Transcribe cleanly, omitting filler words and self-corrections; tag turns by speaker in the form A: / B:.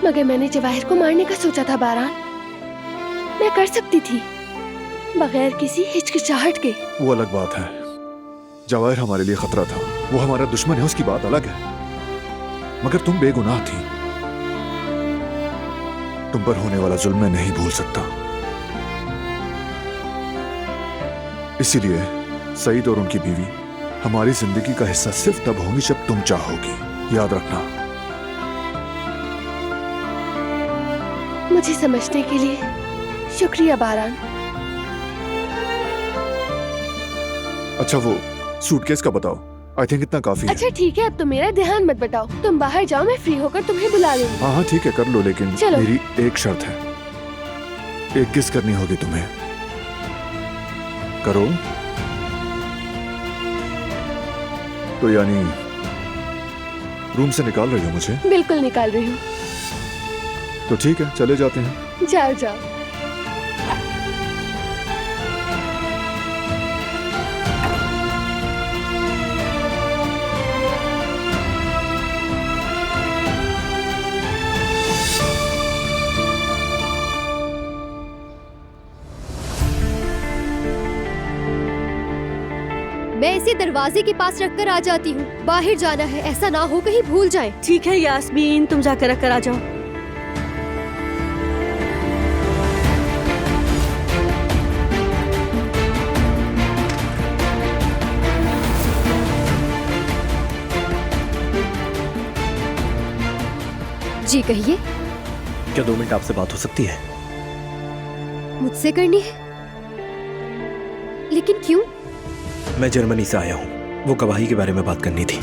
A: मगर मैंने जवाहिर को मारने का सोचा था बारान। मैं कर सकती थी बगैर किसी हिचकिचाहट के।
B: वो अलग बात है। जवाहिर हमारे लिए खतरा था, वो हमारा दुश्मन है, उसकी बात अलग है। मगर तुम बेगुनाह थी। तुम पर होने वाला जुल्म मैं नहीं भूल सकता। इसीलिए सईद और उनकी बीवी हमारी जिंदगी का हिस्सा सिर्फ तब होंगी जब तुम चाहोगी। याद रखना।
A: मुझे समझने के लिए शुक्रिया बारान।
B: अच्छा वो सूटकेस का बताओ। आई थिंक इतना काफी है।
A: अच्छा ठीक है, अब तो मेरा ध्यान मत बटाओ। तुम बाहर जाओ, मैं फ्री होकर तुम्हें बुला लूंगी।
B: हाँ हाँ ठीक है, कर लो, लेकिन
A: चलो।
B: मेरी एक शर्त है। एक किस करनी होगी तुम्हें। करो तो यानी रूम से निकाल रही हो मुझे?
A: बिल्कुल निकाल रही हूँ।
B: तो ठीक है, चले जाते हैं।
A: जाओ जाओ।
C: मैं इसे दरवाजे के पास रखकर आ जाती हूँ। बाहर जाना है, ऐसा ना हो कहीं भूल जाए।
D: ठीक है यास्मीन, तुम जाकर रख कर आ जाओ।
C: जी कहिए।
E: क्या 2 मिनट आपसे बात हो सकती है?
C: मुझसे करनी है? लेकिन क्यों?
E: मैं जर्मनी से आया हूँ, वो गवाही के बारे में बात करनी थी।